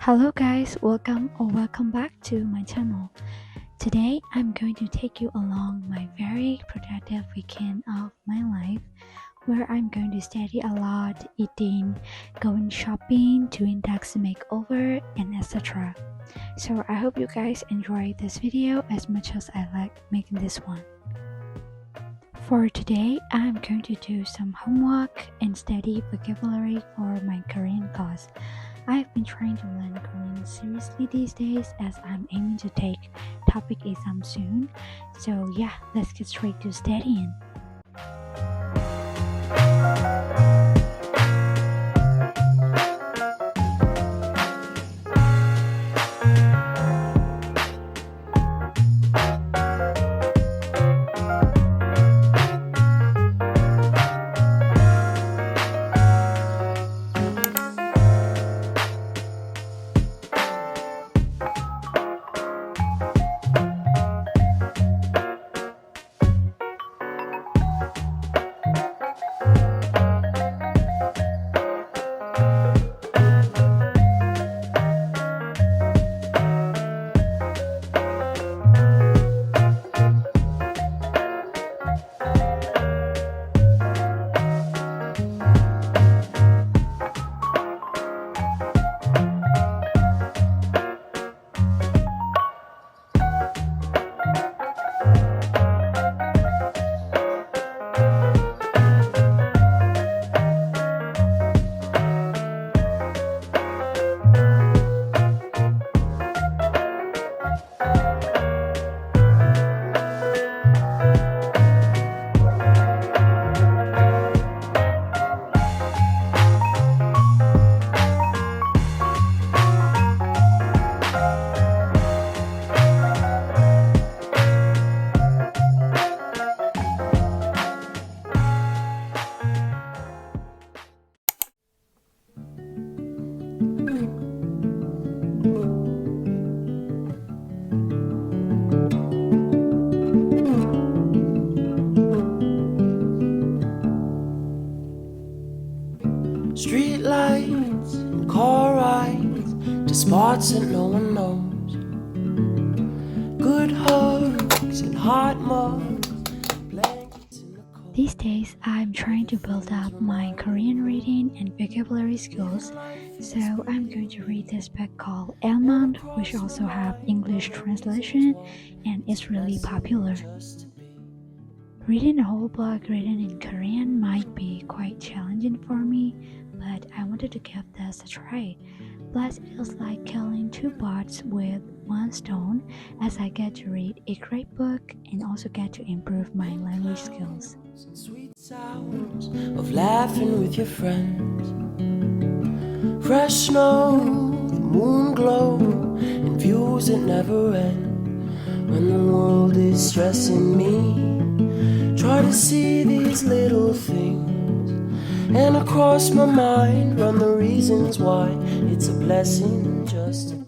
Hello guys, welcome back to my channel. Today I'm going to take you along my very productive weekend of my life where I'm going to study a lot, eating, going shopping, doing tax makeover and etc. So I hope you guys enjoy this video as much as I like making this one. For today, I'm going to do some homework and study vocabulary for my Korean class. I've been trying to learn Korean seriously these days as I'm aiming to take topic exam soon. So yeah, let's get straight to studying. Street lights and car rides to spots that no one knows. Good hugs and hot mugs, blankets in the cold. These days, I'm trying to build up my Korean reading and vocabulary skills, so I'm going to read this book called Almond, which also have English translation and is really popular. Reading the whole book written in Korean might be quite challenging for me, but I wanted to give this a try. Plus, it feels like killing two birds with one stone as I get to read a great book and also get to improve my language skills. And sweet sounds of laughing with your friends. Fresh snow, the moon glow, and views that never end. When the world is stressing me, try to see these little things, and across my mind run the reasons why it's a blessing just to be.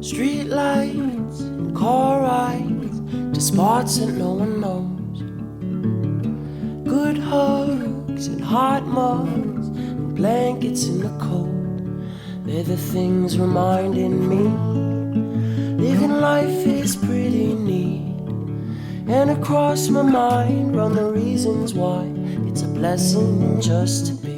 Street lights and car rides to spots that no one knows. Good hugs and hot mugs and blankets in the cold. They're the things reminding me living life is pretty neat. And across my mind run the reasons why it's a blessing just to be.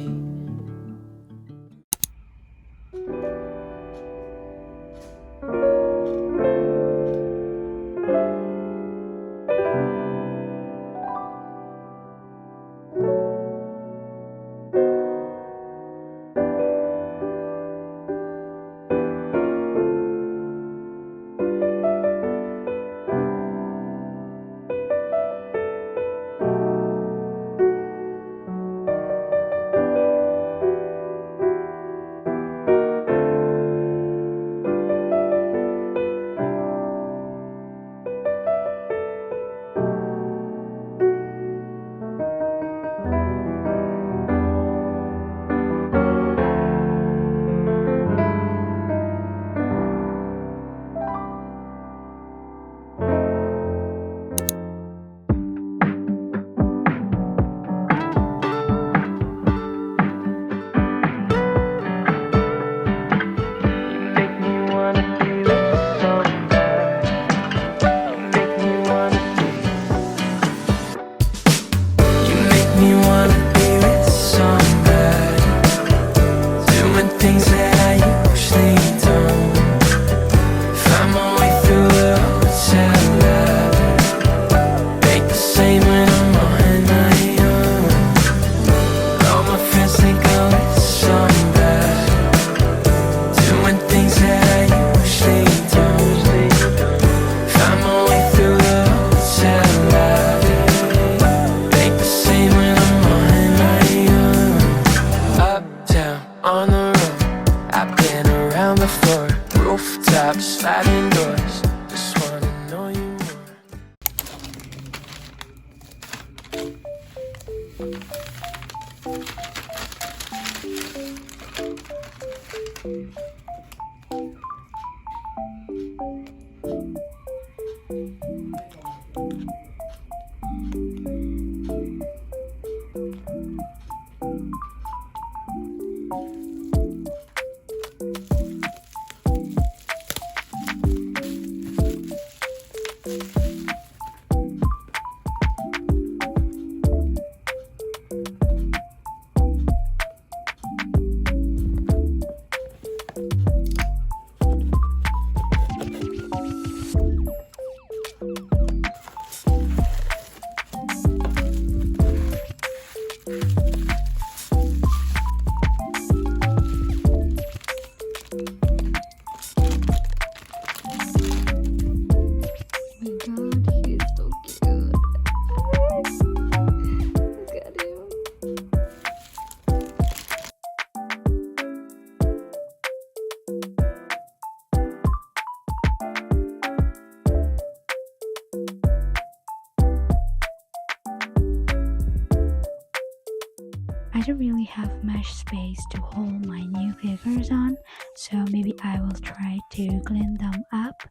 I don't really have much space to hold my new figures on, so maybe I will try to clean them up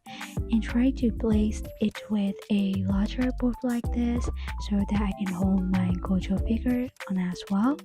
and try to place it with a larger board like this so that I can hold my gojo figure on as well.